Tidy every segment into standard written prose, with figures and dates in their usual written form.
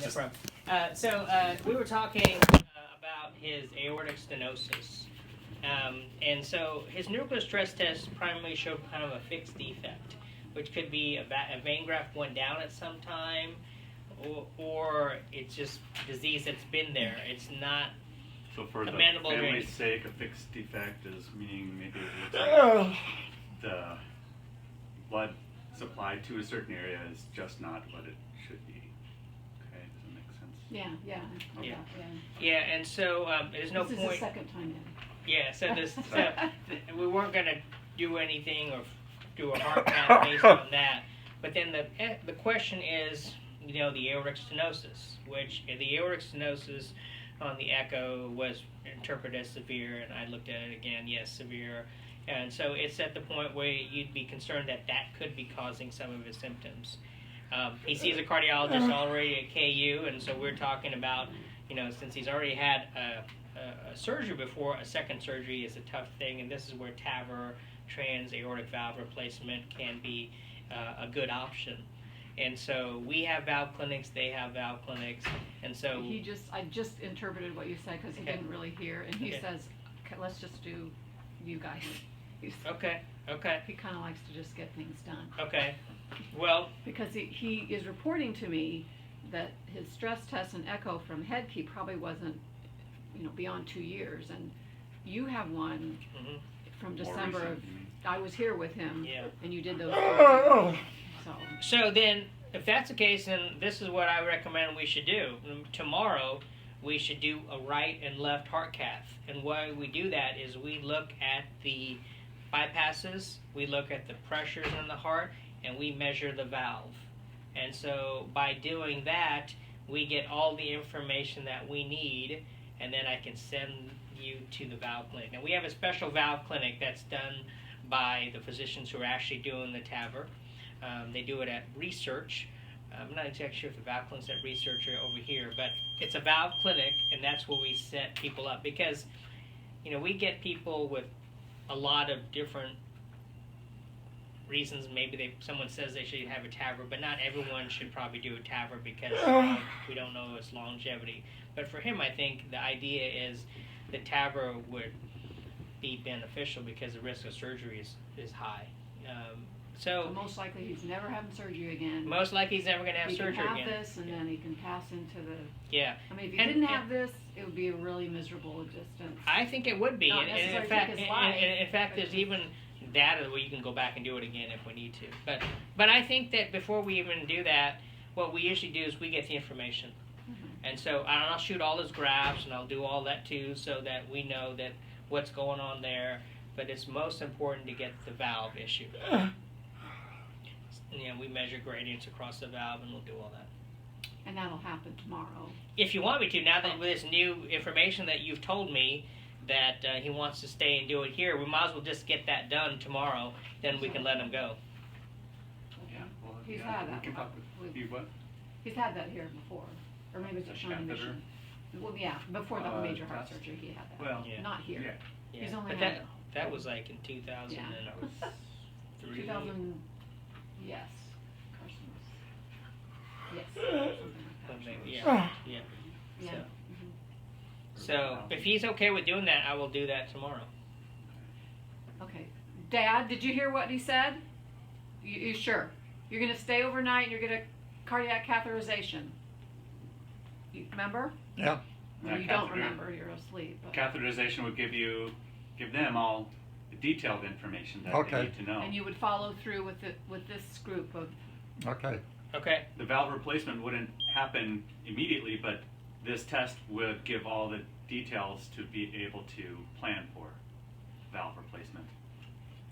No problem. So we were talking about his aortic stenosis. And so his nuclear stress test primarily showed kind of a fixed defect, which could be a vein graft went down at some time, or it's just disease that's been there. It's not so for the amenable family's to sake, a fixed defect is meaning maybe it looks like the blood supply to a certain area is just not what it should be. Okay, does that make sense? Yeah. And so there's no this point. This is the second time now. Yeah, so we weren't going to do anything or do a heart cath based on that. But then the question is, the aortic stenosis, which the aortic stenosis on the echo was interpreted as severe, and I looked at it again, yes, severe. And so it's at the point where you'd be concerned that could be causing some of his symptoms. He sees a cardiologist already at KU, and so we're talking about, since he's already had a surgery before, a second surgery is a tough thing, and this is where TAVR, trans-aortic valve replacement, can be a good option. And so we have valve clinics, they have valve clinics, and so... I just interpreted what you said because he didn't really hear, and he says, okay, let's just do you guys. Okay. He kind of likes to just get things done. Okay, well... Because he is reporting to me that his stress test and echo from Headkey probably wasn't, beyond 2 years, and you have one from December of... I was here with him, and you did those two. So then, if that's the case, then this is what I recommend we should do. Tomorrow, we should do a right and left heart cath. And why we do that is we look at the bypasses, we look at the pressures in the heart, and we measure the valve. And so by doing that, we get all the information that we need, and then I can send you to the valve clinic. Now, we have a special valve clinic that's done by the physicians who are actually doing the TAVR. They do it at Research. I'm not exactly sure if the valve clinic's at Research or over here, but it's a valve clinic, and that's where we set people up. Because, we get people with a lot of different reasons. Maybe someone says they should have a TAVR, but not everyone should probably do a TAVR because we don't know its longevity. But for him, I think the idea is the TAVR would be beneficial because the risk of surgery is high. So most likely he's never having surgery again. Most likely he's never going to have surgery again. He can have this, and then he can pass into the... Yeah. I mean, if he didn't have this, it would be a really miserable existence. I think it would be. Not in fact, there's even data where you can go back and do it again if we need to. But I think that before we even do that, what we usually do is we get the information. And so I'll shoot all his graphs, and I'll do all that too, so that we know that what's going on there. But it's most important to get the valve issue. We measure gradients across the valve, and we'll do all that. And that'll happen tomorrow. If you want me to, now that with this new information that you've told me that he wants to stay and do it here, we might as well just get that done tomorrow. Then we can let him go. Yeah, well, he's had that. He's had that here before, or maybe it's a Shawnee Mission. Well, yeah, before the major heart surgery, he had that. Well, not here. Yeah. He's only but that was like in 2003. 2000. Yes. Carson was. Yes. Something like that. Yeah. So if he's okay with doing that, I will do that tomorrow. Okay. Dad, did you hear what he said? You sure? You're going to stay overnight and you're going to cardiac catheterization. You remember? Yeah. Well, you don't remember. You're asleep. But. Catheterization would give them all the detailed information that they need to know. And you would follow through with this group of... Okay. The valve replacement wouldn't happen immediately, but this test would give all the details to be able to plan for valve replacement,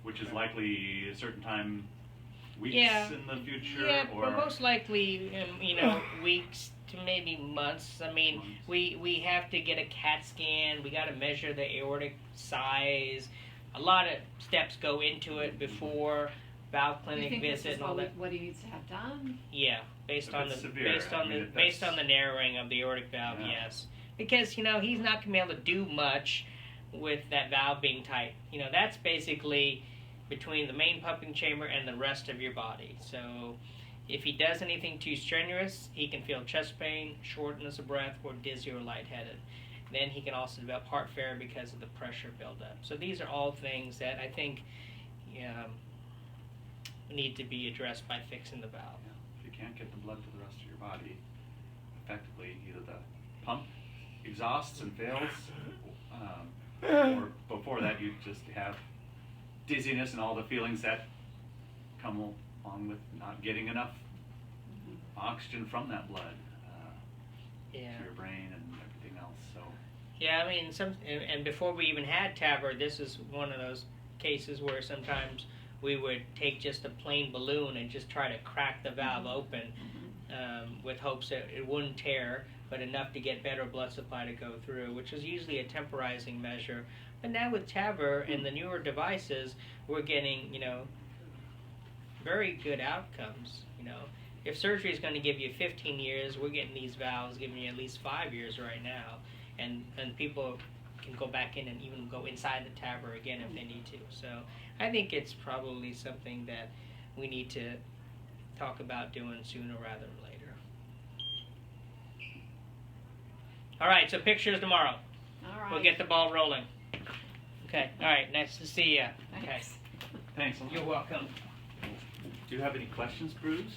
which is likely a certain time, weeks in the future? Yeah, or but most likely, weeks to maybe months. I mean, we have to get a CAT scan. We got to measure the aortic size. A lot of steps go into it before valve clinic visit and all that. What he needs to have done? Yeah, based on the narrowing of the aortic valve, yes. Because he's not going to be able to do much with that valve being tight. That's basically between the main pumping chamber and the rest of your body. So If he does anything too strenuous, he can feel chest pain, shortness of breath, or dizzy or lightheaded. Then he can also develop heart failure because of the pressure buildup. So these are all things that I think need to be addressed by fixing the valve. Yeah. If you can't get the blood to the rest of your body, effectively either the pump exhausts and fails, or before that you just have dizziness and all the feelings that come along with not getting enough oxygen from that blood to your brain and everything else. So yeah, I mean, and before we even had TAVR, this is one of those cases where sometimes we would take just a plain balloon and just try to crack the valve open with hopes that it wouldn't tear, but enough to get better blood supply to go through, which is usually a temporizing measure. But now with TAVR and the newer devices, we're getting, very good outcomes. If surgery is going to give you 15 years, we're getting these valves giving you at least 5 years right now, and people can go back in and even go inside the TAVR again if they need to. So I think it's probably something that we need to talk about doing sooner rather than later. All right, so pictures tomorrow. All right. We'll get the ball rolling. Okay, all right, nice to see you. Okay. Thanks. thanks. You're welcome. Do you have any questions, Bruce?